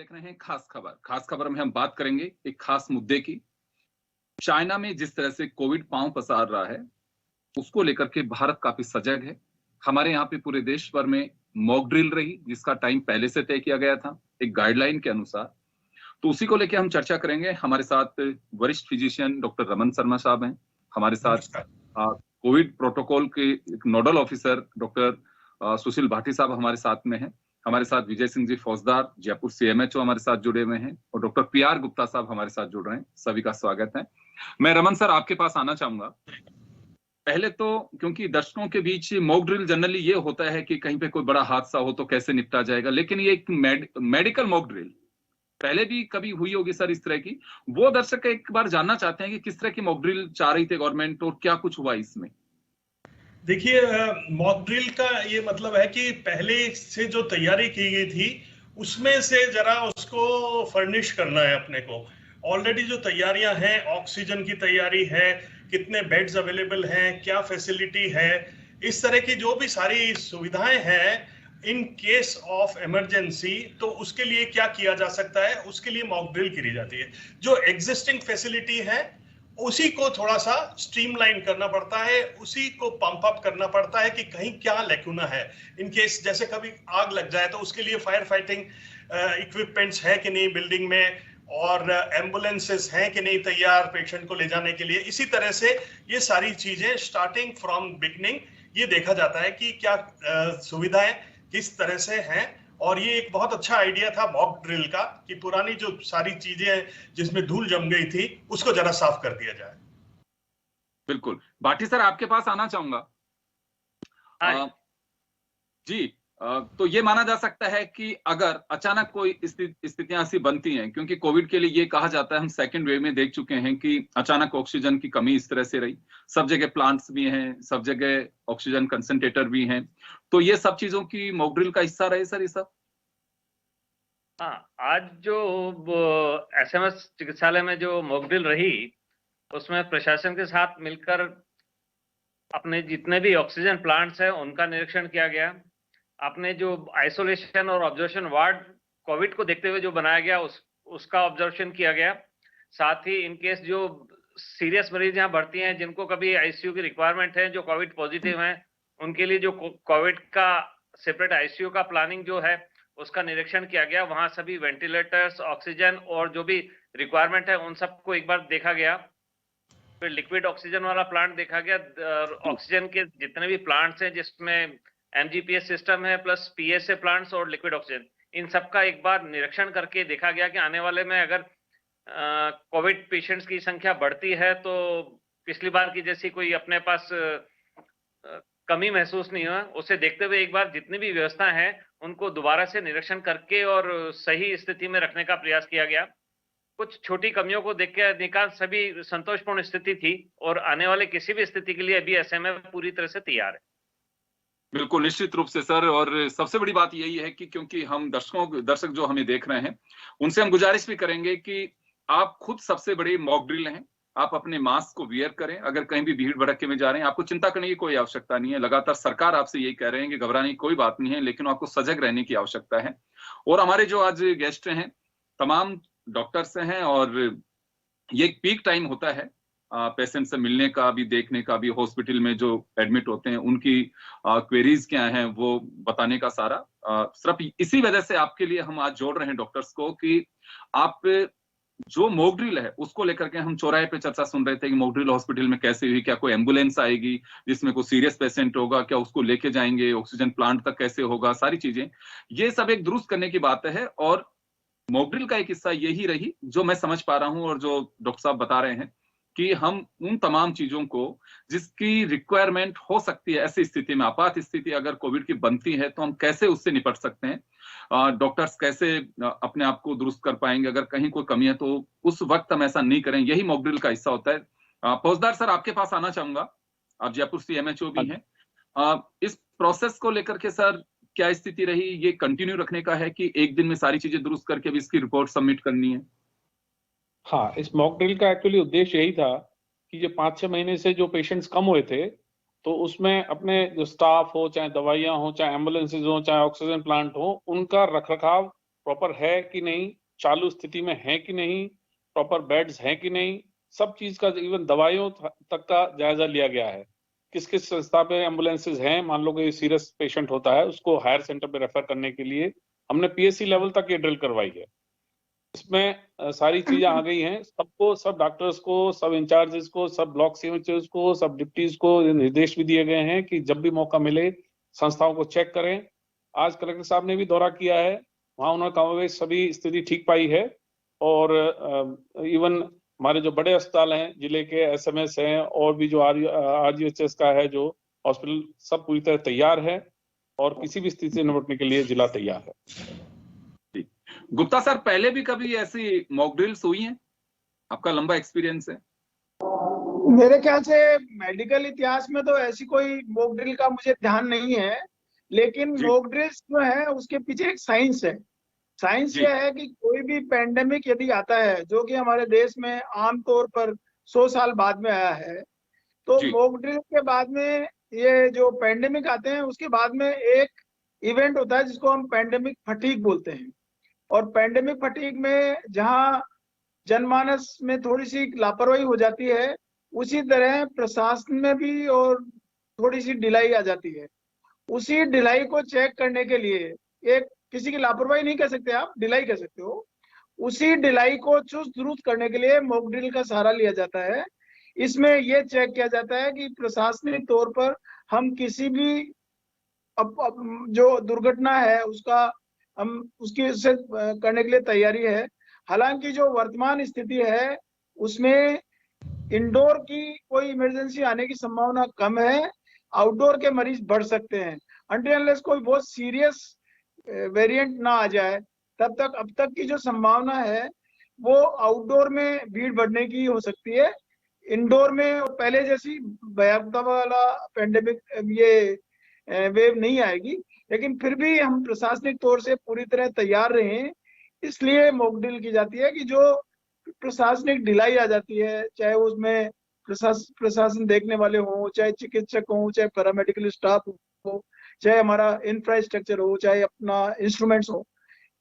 देख रहे हैं खास खबर। खास खबर में हम बात करेंगे एक खास मुद्दे की। चाइना में जिस तरह से कोविड पांव पसार रहा है, उसको लेकर के भारत काफी सजग है। हमारे यहाँ पे पूरे देश भर में मॉक ड्रिल रही, जिसका टाइम पहले से तय किया गया था एक गाइडलाइन के अनुसार। तो उसी को लेकर हम चर्चा करेंगे। हमारे साथ वरिष्ठ फिजिशियन डॉक्टर रमन शर्मा साहब हैं। हमारे साथ कोविड प्रोटोकॉल के एक नोडल ऑफिसर डॉक्टर सुशील भाटी साहब हमारे साथ में हैं। हमारे साथ विजय सिंह जी फौजदार जयपुर CMHO हमारे साथ जुड़े हुए हैं और डॉक्टर PR गुप्ता साहब हमारे साथ जुड़ रहे हैं। सभी का स्वागत है। मैं रमन सर आपके पास आना चाहूंगा। पहले तो क्योंकि दर्शकों के बीच मॉक ड्रिल जनरली ये होता है कि कहीं पे कोई बड़ा हादसा हो तो कैसे निपटा जाएगा, लेकिन ये एक मेडिकल मॉक ड्रिल पहले भी कभी हुई होगी सर इस तरह की। वो दर्शक एक बार जानना चाहते हैं कि किस तरह की मॉक ड्रिल चाह रही थी गवर्नमेंट और क्या कुछ हुआ इसमें। देखिए, मॉक ड्रिल का ये मतलब है कि पहले से जो तैयारी की गई थी उसमें से जरा उसको फर्निश करना है अपने को। ऑलरेडी जो तैयारियां हैं, ऑक्सीजन की तैयारी है, कितने बेड्स अवेलेबल हैं, क्या फैसिलिटी है, इस तरह की जो भी सारी सुविधाएं हैं इन केस ऑफ इमरजेंसी, तो उसके लिए क्या किया जा सकता है, उसके लिए मॉक ड्रिल करी जाती है। जो एग्जिस्टिंग फैसिलिटी है उसी को थोड़ा सा स्ट्रीमलाइन करना पड़ता है, उसी को पंप अप करना पड़ता है कि कहीं क्या लैकुना है। इन केस जैसे कभी आग लग जाए तो उसके लिए फायर फाइटिंग इक्विपमेंट्स है कि नहीं बिल्डिंग में, और एम्बुलेंसेस हैं कि नहीं तैयार पेशेंट को ले जाने के लिए। इसी तरह से ये सारी चीजें स्टार्टिंग फ्रॉम बिगनिंग ये देखा जाता है कि क्या सुविधाएं किस तरह से हैं। और ये एक बहुत अच्छा आइडिया था मॉक ड्रिल का कि पुरानी जो सारी चीजें जिसमें धूल जम गई थी उसको जरा साफ कर दिया जाए। बिल्कुल। भाटी सर आपके पास आना चाहूंगा। जी, तो ये माना जा सकता है कि अगर अचानक कोई स्थितियां ऐसी बनती हैं, क्योंकि कोविड के लिए ये कहा जाता है, हम सेकेंड वेव में देख चुके हैं कि अचानक ऑक्सीजन की कमी इस तरह से रही। सब जगह प्लांट्स भी हैं, सब जगह ऑक्सीजन कंसंट्रेटर भी हैं। तो ये सब चीजों की मॉक ड्रिल का हिस्सा रहे सर ये सब? हाँ, आज जो SMS चिकित्सालय में जो मॉक ड्रिल रही उसमें प्रशासन के साथ मिलकर अपने जितने भी ऑक्सीजन प्लांट्स हैं उनका निरीक्षण किया गया। अपने जो आइसोलेशन और ऑब्जर्वेशन वार्ड कोविड को देखते हुए जो बनाया गया उसका ऑब्जर्वेशन किया गया। साथ ही इन केस जो सीरियस मरीज यहाँ भर्ती हैं जिनको कभी ICU की रिक्वायरमेंट है, जो कोविड पॉजिटिव हैं, उनके लिए जो कोविड का सेपरेट ICU का प्लानिंग जो है उसका निरीक्षण किया गया। वहां सभी वेंटिलेटर्स, ऑक्सीजन और जो भी रिक्वायरमेंट है उन सबको एक बार देखा गया। फिर लिक्विड ऑक्सीजन वाला प्लांट देखा गया। ऑक्सीजन के जितने भी प्लांट्स हैं जिसमें MGPS सिस्टम है प्लस PSA प्लांट्स और लिक्विड ऑक्सीजन, इन सबका एक बार निरीक्षण करके देखा गया कि आने वाले में अगर कोविड पेशेंट्स की संख्या बढ़ती है तो पिछली बार की जैसी कोई अपने पास कमी महसूस नहीं हुआ। उसे देखते हुए एक बार जितनी भी व्यवस्था है उनको दोबारा से निरीक्षण करके और सही स्थिति में रखने का प्रयास किया गया। कुछ छोटी कमियों को देख के अधिकांश सभी संतोषपूर्ण स्थिति थी और आने वाले किसी भी स्थिति के लिए अभी SMA पूरी तरह से तैयार है। बिल्कुल, निश्चित रूप से सर। और सबसे बड़ी बात यही है कि क्योंकि हम दर्शक जो हमें देख रहे हैं उनसे हम गुजारिश भी करेंगे कि आप खुद सबसे बड़ी मॉक ड्रिल हैं। आप अपने मास्क को वियर करें। अगर कहीं भी भीड़ भड़के में जा रहे हैं आपको चिंता करने की कोई आवश्यकता नहीं है। लगातार सरकार आपसे यही कह रहे हैं कि घबराने की कोई बात नहीं है, लेकिन आपको सजग रहने की आवश्यकता है। और हमारे जो आज गेस्ट हैं तमाम डॉक्टर्स हैं और ये एक पीक टाइम होता है पेशेंट से मिलने का भी, देखने का भी, हॉस्पिटल में जो एडमिट होते हैं उनकी क्वेरीज क्या हैं वो बताने का सारा। सिर्फ इसी वजह से आपके लिए हम आज जोड़ रहे हैं डॉक्टर्स को कि आप जो मॉक ड्रिल है उसको लेकर के हम चौराहे पे चर्चा सुन रहे थे कि मॉक ड्रिल हॉस्पिटल में कैसे हुई, क्या कोई एम्बुलेंस आएगी जिसमें कोई सीरियस पेशेंट होगा, क्या उसको लेके जाएंगे, ऑक्सीजन प्लांट तक कैसे होगा, सारी चीजें ये सब एक दुरुस्त करने की बात है। और मॉक ड्रिल का एक हिस्सा यही रही जो मैं समझ पा रहा हूं और जो डॉक्टर साहब बता रहे हैं कि हम उन तमाम चीजों को जिसकी रिक्वायरमेंट हो सकती है ऐसी स्थिति में, आपात स्थिति अगर कोविड की बनती है तो हम कैसे उससे निपट सकते हैं, डॉक्टर्स कैसे अपने आप को दुरुस्त कर पाएंगे, अगर कहीं कोई कमी है तो उस वक्त हम ऐसा नहीं करें, यही मॉक ड्रिल का हिस्सा होता है। फौजदार सर आपके पास आना चाहूंगा, आप जयपुर CMHO भी हैं। इस प्रोसेस को लेकर के सर क्या स्थिति रही? ये कंटिन्यू रखने का है कि एक दिन में सारी चीजें दुरुस्त करके भी इसकी रिपोर्ट सबमिट करनी है? हाँ, इस मॉक ड्रिल का एक्चुअली उद्देश्य यही था कि ये 5-6 महीने से जो पेशेंट्स कम हुए थे तो उसमें अपने जो स्टाफ हो, चाहे दवाइयां हो, चाहे एम्बुलेंसेज हो, चाहे ऑक्सीजन प्लांट हो, उनका रखरखाव प्रॉपर है कि नहीं, चालू स्थिति में है कि नहीं, प्रॉपर बेड्स हैं कि नहीं, सब चीज का, इवन दवाइयों तक का जायजा लिया गया है। किस किस संस्था पे एम्बुलेंसेज हैं, मान लो कि सीरियस पेशेंट होता है उसको हायर सेंटर पे रेफर करने के लिए हमने पीएससी लेवल तक ये ड्रिल करवाई है। इसमें सारी चीजें आ गई हैं, सबको, सब डॉक्टर्स को, सब इंचार्जेस को, सब ब्लॉक सीएमएचओस को, सब डिप्टीज को निर्देश भी दिए गए हैं कि जब भी मौका मिले संस्थाओं को चेक करें। आज कलेक्टर साहब ने भी दौरा किया है, वहां उन्होंने कहा सभी स्थिति ठीक पाई है। और इवन हमारे जो बड़े अस्पताल हैं, जिले के एसएमएस हैं और भी जो आरजीएचएस का है जो हॉस्पिटल, सब पूरी तरह तैयार है और किसी भी स्थिति से निपटने के लिए जिला तैयार है। गुप्ता सर, पहले भी कभी ऐसी मॉक ड्रिल्स हुई हैं? आपका लंबा एक्सपीरियंस है। मेरे ख्याल से मेडिकल इतिहास में तो ऐसी कोई मॉक ड्रिल का मुझे ध्यान नहीं है, लेकिन मॉक ड्रिल्स जो है उसके पीछे एक साइंस है। साइंस यह है कि कोई भी पेंडेमिक यदि आता है, जो कि हमारे देश में आमतौर पर 100 साल बाद में आया है, तो मॉक ड्रिल के बाद में ये जो पेंडेमिक आते हैं उसके बाद में एक इवेंट होता है जिसको हम पेंडेमिक फटीग बोलते हैं। और पेंडेमिक फटीग में जहां जनमानस में थोड़ी सी लापरवाही हो जाती है, उसी तरह प्रशासन में भी और थोड़ी सी ढिलाई आ जाती है। उसी ढिलाई को चेक करने के लिए, एक किसी की लापरवाही नहीं कह सकते आप, ढिलाई कह सकते हो, उसी ढिलाई को चुस्त दुरुस्त करने के लिए मॉक ड्रिल का सहारा लिया जाता है। इसमें यह चेक किया जाता है कि प्रशासनिक तौर पर हम किसी भी जो दुर्घटना है उसका हम उसकी से करने के लिए तैयारी है। हालांकि जो वर्तमान स्थिति है उसमें इंडोर की कोई इमरजेंसी आने की संभावना कम है, आउटडोर के मरीज बढ़ सकते हैं। अनटिल अनलेस कोई बहुत सीरियस वेरिएंट ना आ जाए तब तक, अब तक की जो संभावना है वो आउटडोर में भीड़ बढ़ने की हो सकती है। इंडोर में पहले जैसी भयावता वाला पेंडेमिक ये वेव नहीं आएगी, लेकिन फिर भी हम प्रशासनिक तौर से पूरी तरह तैयार रहें, इसलिए मॉक ड्रिल की जाती है कि जो प्रशासनिक ढिलाई आ जाती है, चाहे उसमें प्रशासन देखने वाले हों, चाहे चिकित्सक हों, चाहे पैरामेडिकल स्टाफ हो, चाहे हमारा इंफ्रास्ट्रक्चर हो, चाहे अपना इंस्ट्रूमेंट्स हो,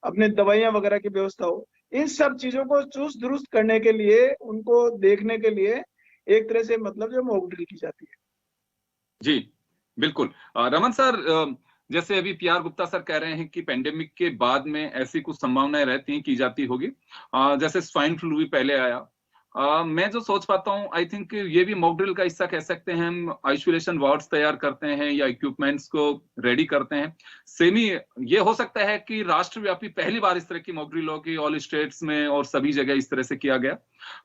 अपने दवाइयां वगैरह की व्यवस्था हो, इन सब चीजों को चुस्त दुरुस्त करने के लिए, उनको देखने के लिए एक तरह से मतलब जो मॉक ड्रिल की जाती है। जी बिल्कुल। रमन सर, जैसे अभी पीआर गुप्ता सर कह रहे हैं कि पेंडेमिक के बाद में ऐसी कुछ संभावनाएं रहती हैं की जाती होगी, जैसे स्वाइन फ्लू भी पहले आया। मैं जो सोच पाता हूँ, आई थिंक ये भी मॉक ड्रिल का हिस्सा कह सकते हैं। हम आइसोलेशन वार्ड्स तैयार करते हैं या इक्विपमेंट्स को रेडी करते हैं। सेमी ये हो सकता है कि राष्ट्रव्यापी पहली बार इस तरह की मॉक ड्रिल होगी, ऑल स्टेट्स में और सभी जगह इस तरह से किया गया।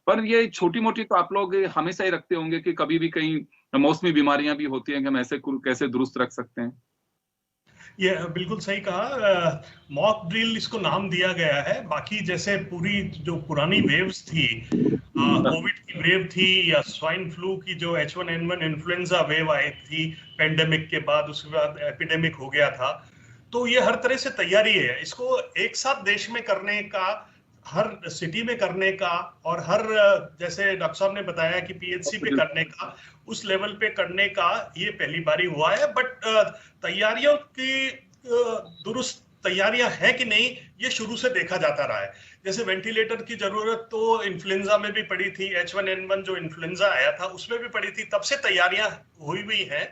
पर ये छोटी मोटी तो आप लोग हमेशा ही रखते होंगे कि कभी भी कहीं मौसमी बीमारियां भी होती हैं कि हम ऐसे कैसे दुरुस्त रख सकते हैं। ये बिल्कुल सही कहा, मॉक ड्रिल इसको नाम दिया गया है। बाकी जैसे पूरी जो पुरानी वेव्स थी, कोविड की वेव थी या स्वाइन फ्लू की जो H1N1 इन्फ्लुएंजा वेव आई थी पेंडेमिक के बाद, उसके बाद एपिडेमिक हो गया था, तो ये हर तरह से तैयारी है। इसको एक साथ देश में करने का, हर सिटी में करने का, और हर जैसे डॉक्टर साहब ने बताया कि पीएचसी पे करने का, उस लेवल पे करने का ये पहली बारी हुआ है। बट तैयारियों की दुरुस्त तैयारियां हैं कि नहीं, ये शुरू से देखा जाता रहा है। जैसे वेंटिलेटर की जरूरत तो इन्फ्लुएंजा में भी पड़ी थी, H1N1 जो इन्फ्लुएंजा आया था उसमें भी पड़ी थी, तब से तैयारियां हुई हैं।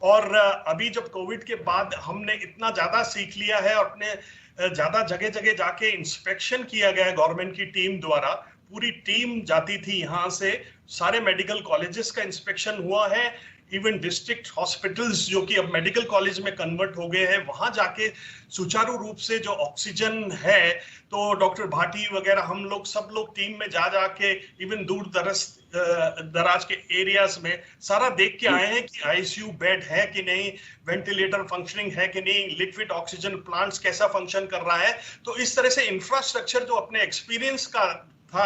और अभी जब कोविड के बाद हमने इतना ज्यादा सीख लिया है, अपने ज्यादा जगह जगह जाके इंस्पेक्शन किया गया है गवर्नमेंट की टीम द्वारा। पूरी टीम जाती थी यहाँ से, सारे मेडिकल कॉलेजेस का इंस्पेक्शन हुआ है, इवन डिस्ट्रिक्ट हॉस्पिटल्स जो कि अब मेडिकल कॉलेज में कन्वर्ट हो गए हैं, वहां जाके सुचारू रूप से जो ऑक्सीजन है, तो डॉक्टर भाटी वगैरह हम लोग सब लोग टीम में जाके इवन दूर दराज के एरियाज में सारा देख के आए हैं कि आईसीयू बेड है कि नहीं, वेंटिलेटर फंक्शनिंग है कि नहीं, लिक्विड ऑक्सीजन प्लांट्स कैसा फंक्शन कर रहा है। तो इस तरह से इंफ्रास्ट्रक्चर जो अपने एक्सपीरियंस का था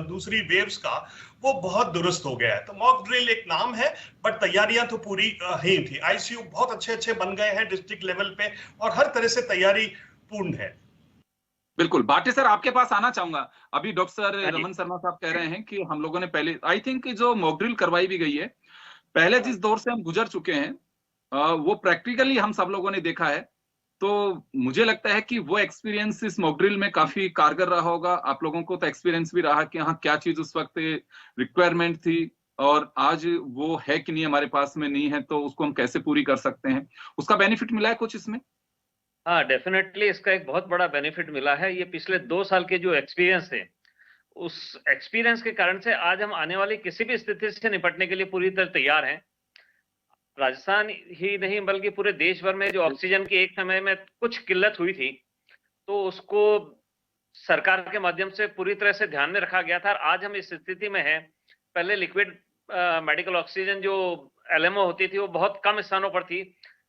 दूसरी वेव्स का, वो बहुत दुरुस्त हो गया है। तो मॉक ड्रिल एक नाम है, बट तैयारियां तो पूरी ही थी। आईसीयू बहुत अच्छे बन गए हैं डिस्ट्रिक्ट लेवल पे, और हर तरह से तैयारी पूर्ण है। बिल्कुल। भाटी सर, आपके पास आना चाहूंगा। अभी डॉक्टर रमन शर्मा साहब कह रहे हैं कि हम लोगों ने पहले, आई थिंक जो मॉक ड्रिल करवाई भी गई है, पहले जिस दौर से हम गुजर चुके हैं वो प्रैक्टिकली हम सब लोगों ने देखा है तो मुझे लगता है कि वो एक्सपीरियंस इस मॉक ड्रिल में काफी कारगर रहा होगा। आप लोगों को तो एक्सपीरियंस भी रहा कि हाँ क्या चीज उस वक्त रिक्वायरमेंट थी और आज वो है कि नहीं, हमारे पास में नहीं है, तो उसको हम कैसे पूरी कर सकते हैं। उसका बेनिफिट मिला है कुछ इसमें? हाँ, डेफिनेटली इसका एक बहुत बड़ा बेनिफिट मिला है। ये पिछले 2 साल के जो एक्सपीरियंस थे, उस एक्सपीरियंस के कारण से आज हम आने वाली किसी भी स्थिति से निपटने के लिए पूरी तरह तैयार हैं। राजस्थान ही नहीं बल्कि पूरे देश भर में जो ऑक्सीजन की एक समय में कुछ किल्लत हुई थी, तो उसको सरकार के माध्यम से पूरी तरह से ध्यान में रखा गया था और आज हम इस स्थिति में हैं। पहले लिक्विड मेडिकल ऑक्सीजन जो एलएमओ होती थी वो बहुत कम स्थानों पर थी।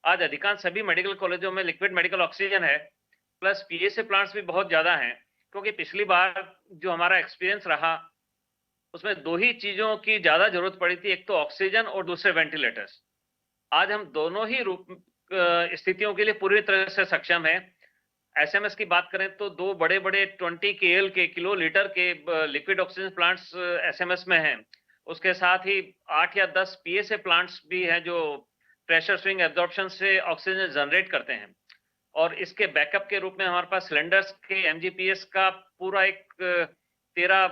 आज अधिकांश सभी मेडिकल कॉलेजों में लिक्विड मेडिकल ऑक्सीजन है, प्लस पीएसए प्लांट्स भी बहुत ज्यादा हैं, क्योंकि पिछली बार जो हमारा एक्सपीरियंस रहा उसमें 2 ही चीजों की ज्यादा जरूरत पड़ी थी, एक तो ऑक्सीजन और दूसरे वेंटिलेटर्स। आज हम दोनों ही स्थितियों के लिए पूरी तरह से सक्षम है। एसएमएस की बात करें तो 2 बड़े-बड़े 20 केएल के किलो लीटर के लिक्विड ऑक्सीजन प्लांट्स एसएमएस में हैं। उसके साथ ही 8 या 10 पीएसए प्लांट्स भी हैं जो प्रेशर स्विंग एब्जॉर्प्शन से ऑक्सीजन जनरेट करते हैं। और इसके बैकअप के रूप में हमारे पास सिलेंडर्स के एमजीपीएस का पूरा एक 13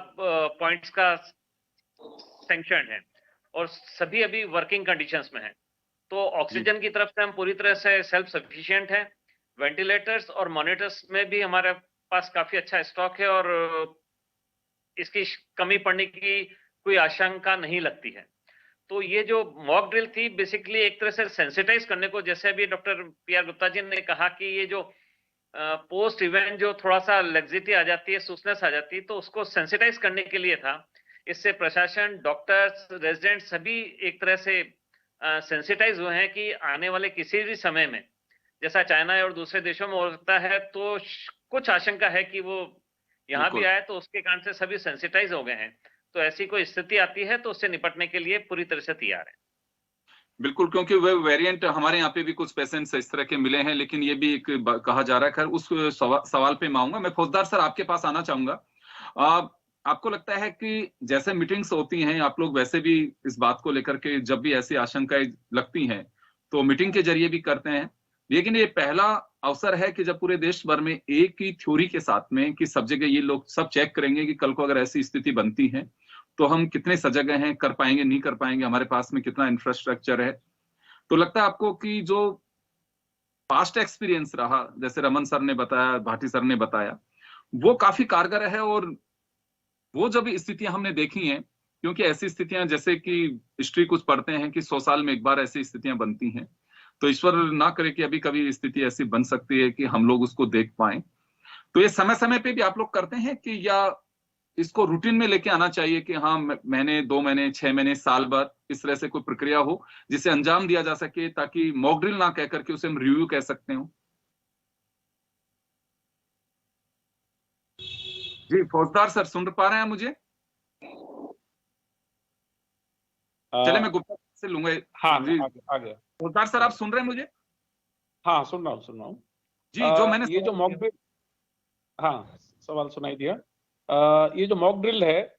पॉइंट्स का सैंक्शन है और सभी अभी वर्किंग कंडीशंस में हैं। तो ऑक्सीजन की तरफ से हम पूरी तरह से सेल्फ सफिशिएंट हैं। वेंटिलेटर्स और मॉनिटर्स में भी हमारे पास काफी अच्छा स्टॉक है और इसकी कमी पड़ने की कोई आशंका नहीं लगती है। तो ये जो मॉक ड्रिल थी बेसिकली एक तरह से सेंसिटाइज करने को, जैसे अभी डॉक्टर पीआर गुप्ता जी ने कहा कि ये जो पोस्ट इवेंट जो थोड़ा सा लेग्जिटी आ जाती है, सुस्नेस आ जाती है, तो उसको सेंसिटाइज करने के लिए था। इससे प्रशासन, डॉक्टर्स, रेजिडेंट सभी एक तरह से सेंसिटाइज हुए हैं कि आने वाले किसी भी समय में जैसा चाइना और दूसरे देशों में होता है तो कुछ आशंका है कि वो यहाँ भी आए, तो उसके कारण से सभी सेंसिटाइज हो गए हैं। तो ऐसी कोई स्थिति आती है तो उससे निपटने के लिए पूरी तरह से तैयार है। बिल्कुल, क्योंकि वह वेरिएंट हमारे यहाँ पे भी कुछ पेशेंट्स इस तरह के मिले हैं, लेकिन ये भी एक कहा जा रहा है। खैर उस सवाल पे मैं आऊंगा। मैं फौजदार सर आपके पास आना चाहूंगा। आपको लगता है कि जैसे मीटिंग्स होती हैं, आप लोग वैसे भी इस बात को लेकर के जब भी ऐसी आशंकाएं लगती हैं तो मीटिंग के जरिए भी करते हैं, लेकिन ये पहला अवसर है कि जब पूरे देश भर में एक ही थ्योरी के साथ में कि सब जगह ये लोग सब चेक करेंगे कि कल को अगर ऐसी स्थिति बनती है तो हम कितने सजग हैं, कर पाएंगे, नहीं कर पाएंगे, हमारे पास में कितना इंफ्रास्ट्रक्चर है। तो लगता है आपको कि जो पास्ट एक्सपीरियंस रहा, जैसे रमन सर ने बताया, भाटी सर ने बताया, वो काफी कारगर है। और वो जब स्थितियां हमने देखी हैं, क्योंकि ऐसी स्थितियां जैसे कि हिस्ट्री कुछ पढ़ते हैं कि 100 साल में एक बार ऐसी स्थितियां बनती हैं, तो ईश्वर ना करे कि अभी कभी स्थिति ऐसी बन सकती है कि हम लोग उसको देख पाए। तो ये समय समय पे भी आप लोग करते हैं कि या इसको रूटीन में लेके आना चाहिए कि हाँ महीने, 2 महीने, 6 महीने, साल भर इस तरह से कोई प्रक्रिया हो जिसे अंजाम दिया जा सके, ताकि मॉक ड्रिल ना कह करके उसे हम रिव्यू कह सकते हो? जी फौजदार सर सुन पा रहे हैं मुझे? चले मैं गुप्ता से लूंगा। हाँ जी आ गया। फौजदार सर आप सुन रहे हैं मुझे? हाँ सुन रहा हूँ। जी जो मैंने ये जो मॉक ड्रिल, हाँ सवाल सुनाई दिया। ये जो मॉक ड्रिल है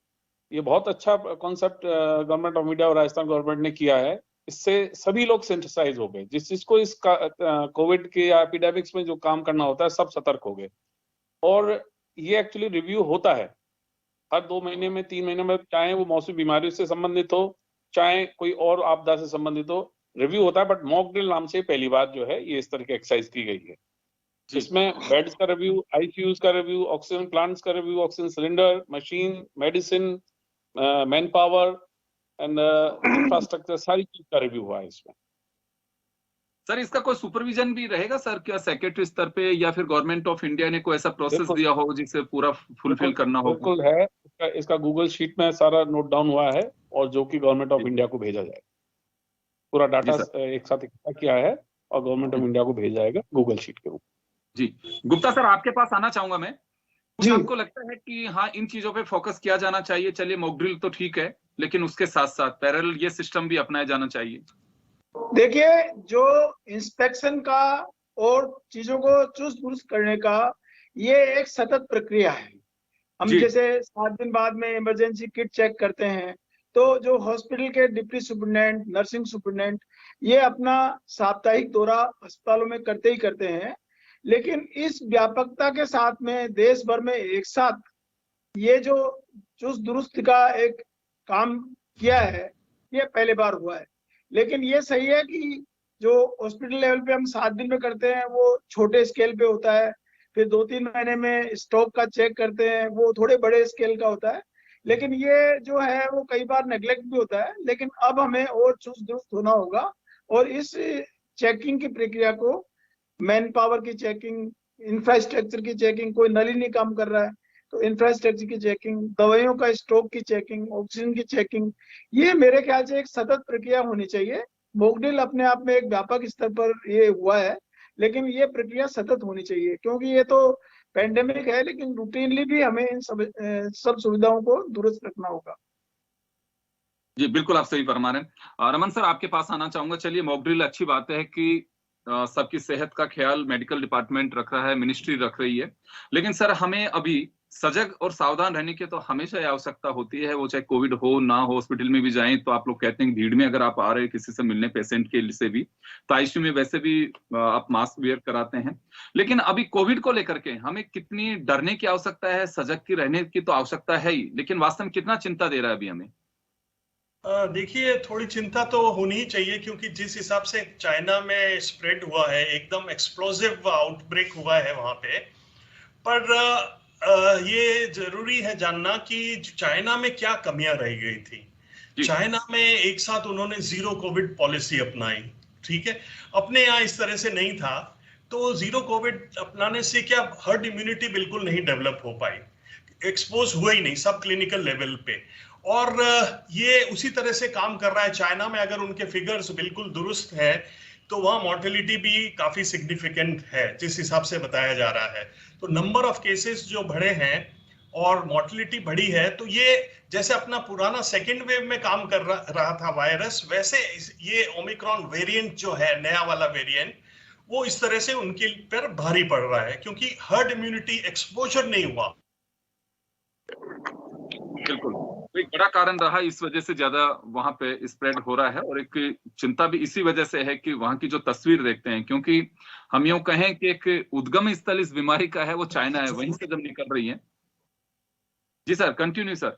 ये बहुत अच्छा कॉन्सेप्ट गवर्नमेंट ऑफ इंडिया और राजस्थान गवर्नमेंट ने किया है। इससे सभी लोग सेंसिटाइज हो गए, जिसको इस कोविड के या एपिडेमिक्स में जो काम करना होता है सब सतर्क हो गए। और ये एक्चुअली रिव्यू होता है हर 2 महीने में, 3 महीने में, चाहे वो मौसमी बीमारी से संबंधित हो, चाहे कोई और आपदा से संबंधित हो, रिव्यू होता है। बट मॉक ड्रिल नाम से पहली बार जो है ये इस तरह की एक्सरसाइज की गई है। इसमें बेड्स का रिव्यू, आईसीयूज का रिव्यू, ऑक्सीजन प्लांट्स का review, oxygen cylinder, machine, medicine, man power and infrastructure, सारी चीज का रिव्यू हुआ है इसमें। सर इसका कोई सुपरविजन भी रहेगा सर, क्या सेक्रेटरी स्तर पे या फिर गवर्नमेंट ऑफ इंडिया ने कोई ऐसा प्रोसेस दिया हो जिसे पूरा फुलफिल करना हो? बिल्कुल है, इसका गूगल शीट में सारा नोट डाउन हुआ है और जो कि गवर्नमेंट ऑफ इंडिया को भेजा जाएगा। पूरा डाटा एक साथ इकट्ठा किया है और गवर्नमेंट ऑफ इंडिया को भेजा जाएगा गूगल शीट के रूप। जी गुप्ता सर आपके पास आना चाहूंगा मैं। कुछ आपको लगता है कि हाँ इन चीजों पे फोकस किया जाना चाहिए? चलिए मॉक ड्रिल तो ठीक है, लेकिन उसके साथ साथ पैरेलल ये सिस्टम भी अपनाया जाना चाहिए। देखिए जो इंस्पेक्शन का और चीजों को चुस्त दुरुस्त करने का ये एक सतत प्रक्रिया है। हम जैसे 7 दिन बाद में इमरजेंसी किट चेक करते हैं, तो जो हॉस्पिटल के डिप्टी सुपरिटेंडेंट, नर्सिंग सुपरिटेंडेंट ये अपना साप्ताहिक दौरा अस्पतालों में करते ही करते हैं। लेकिन इस व्यापकता के साथ में देश भर में एक साथ ये जो चुस्त दुरुस्त का एक काम किया है, ये पहले बार हुआ है। लेकिन ये सही है कि जो हॉस्पिटल लेवल पे हम 7 दिन में करते हैं वो छोटे स्केल पे होता है, फिर 2-3 महीने में स्टॉक का चेक करते हैं वो थोड़े बड़े स्केल का होता है। लेकिन ये जो है वो कई बार नेग्लेक्ट भी होता है। लेकिन अब हमें और चुस्त दुरुस्त होना होगा और इस चेकिंग की प्रक्रिया को, मैन पावर की चेकिंग, इंफ्रास्ट्रक्चर की चेकिंग, कोई नल ही नहीं काम कर रहा है तो इंफ्रास्ट्रक्चर की चेकिंग, दवाइयों का स्टॉक की चेकिंग, ऑक्सीजन की चेकिंग, ये मेरे ख्याल से एक सतत प्रक्रिया होनी चाहिए। मॉकड्रिल अपने आप में एक व्यापक स्तर पर ये हुआ है, लेकिन ये प्रक्रिया सतत होनी चाहिए क्योंकि ये तो पेंडेमिक है, लेकिन रूटीनली भी हमें इन सब सुविधाओं को दुरुस्त रखना होगा। जी बिल्कुल, आप सही फरमा रहे हैं। रमन सर, आपके पास आना चाहूंगा। चलिए, मॉकड्रिल अच्छी बात है कि सबकी सेहत का ख्याल मेडिकल डिपार्टमेंट रख रहा है, मिनिस्ट्री रख रही है, लेकिन सर हमें अभी सजग और सावधान रहने की तो हमेशा आवश्यकता होती है। वो चाहे कोविड हो ना हो, हॉस्पिटल में भी जाएं तो आप लोग कहते हैं भीड़ में अगर आप आ रहे हैं किसी से मिलने, पेशेंट के से भी, तो आईसीयू में वैसे भी आप मास्क वेयर कराते हैं। लेकिन अभी कोविड को लेकर के हमें कितनी डरने की आवश्यकता है, सजग की रहने की तो आवश्यकता है ही, लेकिन वास्तव में कितना चिंता दे रहा है अभी हमें? देखिए, थोड़ी चिंता तो होनी ही चाहिए क्योंकि जिस हिसाब से चाइना में स्प्रेड हुआ है, एकदम एक्सप्लोसिव आउटब्रेक हुआ है वहां पे। पर ये जरूरी है जानना कि चाइना में क्या कमियां रह गई थी। चाइना में एक साथ उन्होंने 0 कोविड पॉलिसी अपनाई, ठीक है। अपने यहाँ इस तरह से नहीं था, तो 0 कोविड अपनाने से क्या हर्ड इम्यूनिटी बिल्कुल नहीं डेवलप हो पाई, एक्सपोज हुआ ही नहीं सब क्लिनिकल लेवल पे। और ये उसी तरह से काम कर रहा है चाइना में। अगर उनके फिगर्स बिल्कुल दुरुस्त है तो वहाँ मॉर्टेलिटी भी काफी सिग्निफिकेंट है जिस हिसाब से बताया जा रहा है। तो नंबर ऑफ केसेस जो बढ़े हैं और मॉर्टेलिटी बढ़ी है, तो ये जैसे अपना पुराना सेकेंड वेव में काम कर रहा था वायरस, वैसे ये ओमिक्रॉन वेरिएंट जो है, नया वाला वेरिएंट, वो इस तरह से उनके पर भारी पड़ रहा है क्योंकि हर्ड इम्यूनिटी एक्सपोजर नहीं हुआ। बिल्कुल, तो एक बड़ा कारण रहा, इस वजह से ज्यादा वहां पे स्प्रेड हो रहा है। और एक चिंता भी इसी वजह से है कि वहां की जो तस्वीर देखते हैं, क्योंकि हम यूं कहें कि एक उद्गम स्थल इस बीमारी का है वो चाइना है, वहीं से जब निकल रही है। जी सर, कंटिन्यू सर।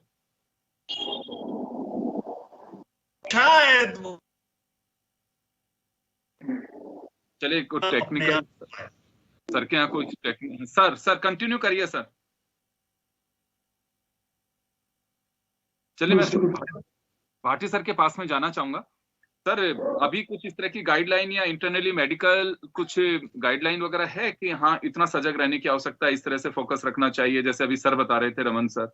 शायद चलिए, कुछ टेक्निकल, सर के यहाँ कुछ टेक्निकल, सर कंटिन्यू करिए सर। चलिए, मैं भाटी सर के पास में जाना चाहूंगा। सर, अभी कुछ इस तरह की गाइडलाइन या इंटरनली मेडिकल कुछ गाइडलाइन वगैरह है कि हाँ इतना सजग रहने की आवश्यकता है, इस तरह से फोकस रखना चाहिए, जैसे अभी सर बता रहे थे, रमन सर?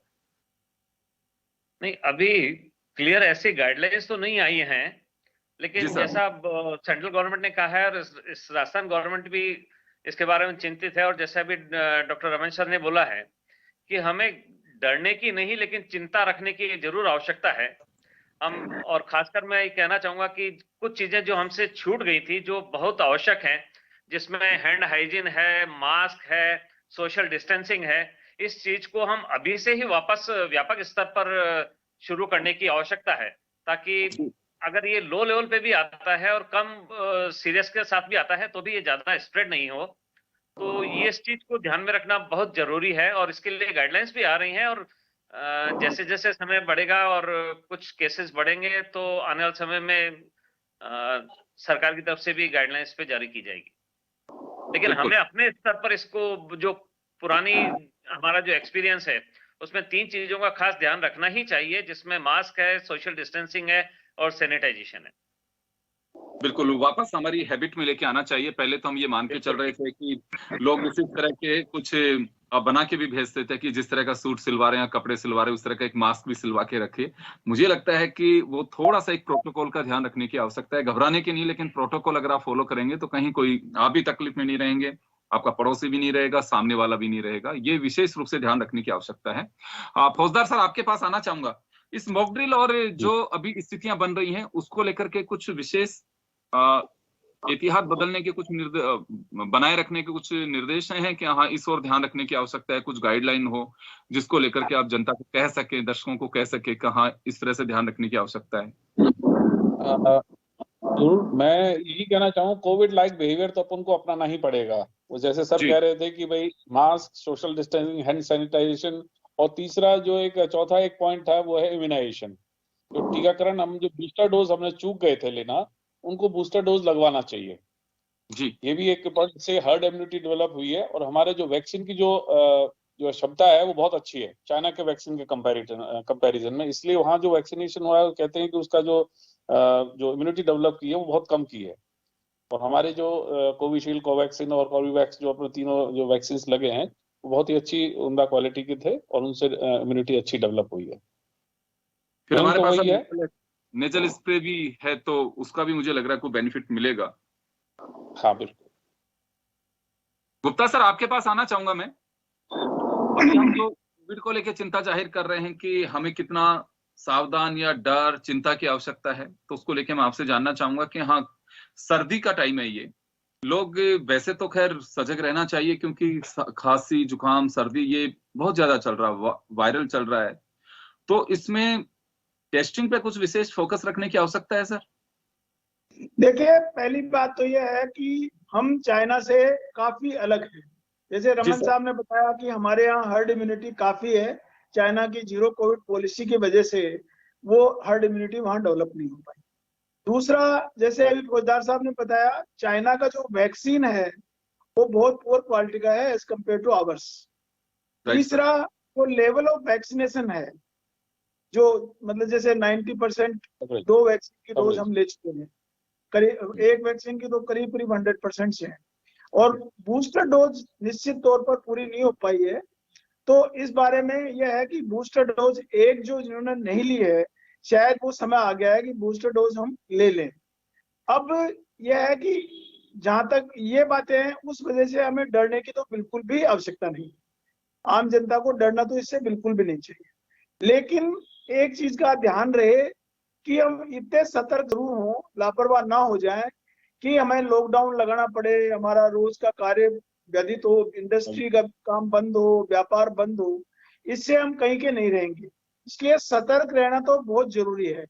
नहीं, अभी क्लियर ऐसी गाइडलाइंस तो नहीं आई हैं, लेकिन जैसा सेंट्रल गवर्नमेंट ने कहा है और इस राजस्थान गवर्नमेंट भी इसके बारे में चिंतित है। और जैसा अभी डॉक्टर रमन सर ने बोला है कि हमें डरने की नहीं लेकिन चिंता रखने की जरूर आवश्यकता है। हम, और खासकर मैं ये कहना चाहूंगा कि कुछ चीजें जो हमसे छूट गई थी, जो बहुत आवश्यक हैं, जिसमें हैंड हाइजीन है, मास्क है, सोशल डिस्टेंसिंग है, इस चीज को हम अभी से ही वापस व्यापक स्तर पर शुरू करने की आवश्यकता है, ताकि अगर ये लो लेवल पे भी आता है और कम सीरियस के साथ भी आता है तो भी ये ज्यादा स्प्रेड नहीं हो। तो ये इस चीज को ध्यान में रखना बहुत जरूरी है और इसके लिए गाइडलाइंस भी आ रही हैं। और जैसे जैसे समय बढ़ेगा और कुछ केसेस बढ़ेंगे तो आने वाले समय में सरकार की तरफ से भी गाइडलाइंस पे जारी की जाएगी। लेकिन हमें अपने स्तर पर इसको, जो पुरानी हमारा जो एक्सपीरियंस है, उसमें 3 चीजों का खास ध्यान रखना ही चाहिए, जिसमें मास्क है, सोशल डिस्टेंसिंग है और सैनिटाइजेशन है। बिल्कुल, वापस हमारी हैबिट में लेके आना चाहिए। पहले तो हम ये मान के चल रहे थे कि लोग इसी तरह के कुछ बना के भी भेजते थे कि जिस तरह का सूट सिलवा रहे हैं, कपड़े सिलवा रहे हैं, उस तरह का एक मास्क भी सिलवा के रखे। मुझे लगता है कि वो थोड़ा सा एक प्रोटोकॉल का ध्यान रखने की आवश्यकता है, घबराने की नहीं, लेकिन प्रोटोकॉल अगर आप फॉलो करेंगे तो कहीं कोई आप भी तकलीफ में नहीं रहेंगे, आपका पड़ोसी भी नहीं रहेगा, सामने वाला भी नहीं रहेगा। ये विशेष रूप से ध्यान रखने की आवश्यकता है। फौजदार सर, आपके पास आना चाहूंगा। इस मॉक ड्रिल और जो अभी स्थितियां बन रही हैं उसको लेकर के कुछ विशेष एहतियात बदलने के कुछ बनाए रखने के कुछ निर्देश हैं कि हाँ इस ओर ध्यान रखने की आवश्यकता है, कुछ गाइडलाइन हो जिसको लेकर के आप जनता को कह सके, दर्शकों को कह सके कि हाँ इस तरह से ध्यान रखने की आवश्यकता है? जरूर, मैं यही कहना चाहूँ, कोविड लाइक बिहेवियर तो अपन को अपनाना ही पड़ेगा। वो जैसे सर जी। कह रहे थे कि भाई mask, social distancing, hand sanitization, और तीसरा जो एक चौथा एक पॉइंट था वो है इम्यूनाइजेशन। जो टीकाकरण, हम जो बूस्टर डोज हमने चूक गए थे लेना, उनको बूस्टर डोज लगवाना चाहिए। जी ये भी एक पॉइंट से हर्ड इम्यूनिटी डेवलप हुई है, और हमारे जो वैक्सीन की जो क्षमता है वो बहुत अच्छी है चाइना के वैक्सीन के कंपैरिजन में। इसलिए वहाँ जो वैक्सीनेशन हुआ है, वो कहते हैं कि उसका जो इम्यूनिटी डेवलप की है वो बहुत कम की है। और हमारे जो कोविशील्ड, कोवैक्सीन और कोर्बेवैक्स जो अपने तीनों जो वैक्सीन लगे हैं, वो बहुत ही अच्छी उम्दा क्वालिटी के थे, और उनसे इम्यूनिटी अच्छी डेवलप हुई है। फिर मेन हमारे तो पास वही है। नेजल स्प्रे भी है, तो उसका भी मुझे लग रहा है कोई बेनिफिट मिलेगा। हाँ बिल्कुल। गुप्ता सर, आपके पास आना चाहूंगा मैं। अभी हम लोग कोविड को लेकर चिंता जाहिर कर रहे हैं कि हमें कितना सावधान या डर, चिंता की आवश्यकता है, तो उसको लेकर मैं आपसे जानना चाहूंगा कि हाँ, सर्दी का टाइम है ये, लोग वैसे तो खैर सजग रहना चाहिए क्योंकि खांसी, जुकाम, सर्दी ये बहुत ज्यादा चल रहा है, वायरल चल रहा है, तो इसमें टेस्टिंग पे कुछ विशेष फोकस रखने की आवश्यकता है सर? देखिए, पहली बात तो यह है कि हम चाइना से काफी अलग हैं। जैसे जी रमन सर। साहब ने बताया कि हमारे यहाँ हर्ड इम्यूनिटी काफी है, चाइना की जीरो कोविड पॉलिसी की वजह से वो हर्ड इम्यूनिटी वहाँ डेवलप नहीं हो पाई। दूसरा, जैसे अभी फौजदार साहब ने बताया, चाइना का जो वैक्सीन है वो बहुत पुअर क्वालिटी का है एज कम्पेयर टू आवर्स। तीसरा, वो लेवल ऑफ वैक्सीनेशन है, जो मतलब जैसे 90% दो वैक्सीन की डोज हम ले चुके हैं, करीब एक वैक्सीन की तो करीब 100% से है, और बूस्टर डोज निश्चित तौर पर पूरी नहीं हो पाई है। तो इस बारे में यह है कि बूस्टर डोज एक जो जिन्होंने नहीं ली है, शायद वो समय आ गया है कि बूस्टर डोज हम ले लें। अब यह है कि जहां तक ये बातें हैं, उस वजह से हमें डरने की तो बिल्कुल भी आवश्यकता नहीं। आम जनता को डरना तो इससे बिल्कुल भी नहीं चाहिए, लेकिन एक चीज का ध्यान रहे कि हम इतने सतर्क जरूर हों, लापरवाह ना हो जाए कि हमें लॉकडाउन लगाना पड़े, हमारा रोज का कार्य व्यतीत हो, इंडस्ट्री का काम बंद हो, व्यापार बंद हो, इससे हम कहीं के नहीं रहेंगे। इसलिए सतर्क रहना तो बहुत जरूरी है।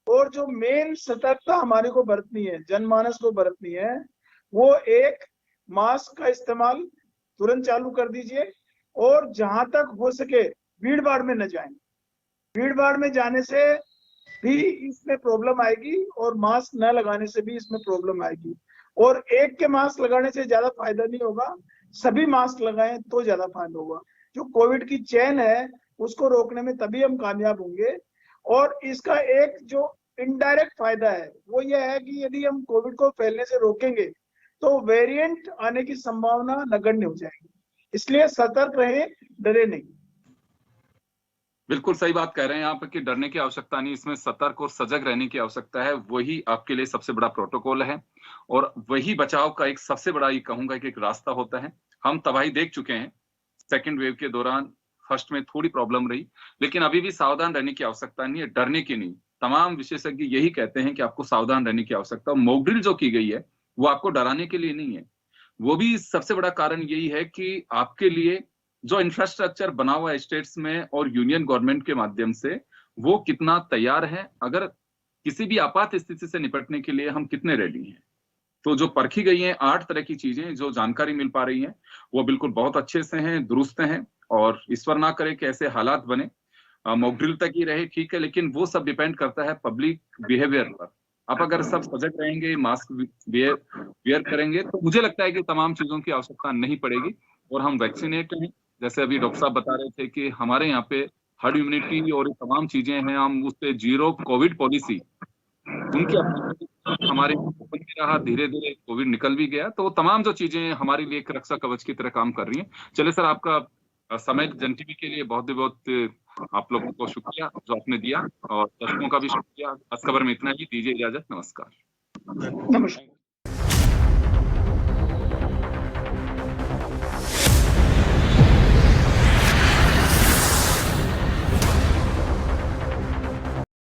और जो मेन सतर्कता हमारे को बरतनी है, जनमानस को बरतनी है, वो एक, मास्क का इस्तेमाल तुरंत चालू कर दीजिए, और जहां तक हो सके भीड़ भाड़ में न जाएं। भीड़ भाड़ में जाने से भी इसमें प्रॉब्लम आएगी, और मास्क न लगाने से भी इसमें प्रॉब्लम आएगी। और एक के मास्क लगाने से ज्यादा फायदा नहीं होगा, सभी मास्क लगाएं तो ज्यादा फायदा होगा। जो कोविड की चेन है उसको रोकने में तभी हम कामयाब होंगे। और इसका एक जो इनडायरेक्ट फायदा है वो यह है कि यदि हम कोविड को फैलने से रोकेंगे तो वेरिएंट आने की संभावना नगण्य हो जाएगी। इसलिए सतर्क रहें, डरे नहीं। बिल्कुल सही बात कह रहे हैं आप कि डरने की आवश्यकता नहीं, इसमें सतर्क और सजग रहने की आवश्यकता है। वही आपके लिए सबसे बड़ा प्रोटोकॉल है, और वही बचाव का एक सबसे बड़ा, ये कहूंगा कि एक रास्ता होता है। हम तबाही देख चुके हैं सेकेंड वेव के दौरान, फर्स्ट में थोड़ी प्रॉब्लम रही, लेकिन अभी भी सावधान रहने की आवश्यकता नहीं है, डरने की नहीं। तमाम विशेषज्ञ यही कहते हैं कि आपको सावधान रहने की आवश्यकता। मॉक ड्रिल जो की गई है वो आपको डराने के लिए नहीं है, वो भी सबसे बड़ा कारण यही है कि आपके लिए जो इंफ्रास्ट्रक्चर बना हुआ है स्टेट्स में और यूनियन गवर्नमेंट के माध्यम से, वो कितना तैयार है, अगर किसी भी आपात स्थिति से निपटने के लिए हम कितने रेडी हैं। तो जो परखी गई हैं 8 तरह की चीजें, जो जानकारी मिल पा रही हैं, वो बिल्कुल बहुत अच्छे से हैं, दुरुस्त हैं, और ईश्वर ना करे कि ऐसे हालात बने। मॉक ड्रिल तक ही रहे ठीक है, लेकिन वो सब डिपेंड करता है पब्लिक बिहेवियर पर। आप अगर सब सजग रहेंगे, मास्क वेयर करेंगे, तो मुझे लगता है कि तमाम चीजों की आवश्यकता नहीं पड़ेगी। और हम वैक्सीनेट हैं, जैसे अभी डॉक्टर साहब बता रहे थे कि हमारे यहाँ पे हर्ड इम्यूनिटी और तमाम चीजें हैं, हम उससे जीरो कोविड पॉलिसी उनकी हमारे ओपन भी रहा, धीरे धीरे कोविड निकल भी गया, तो तमाम जो चीजें हमारे लिए एक रक्षा कवच की तरह काम कर रही हैं। चलिए सर, आपका समय जन टीवी के लिए बहुत बहुत आप लोगों को शुक्रिया जो आपने दिया, और दर्शकों का भी शुक्रिया। आज खबर में इतना ही, दीजिए इजाजत, नमस्कार। नमस्कार।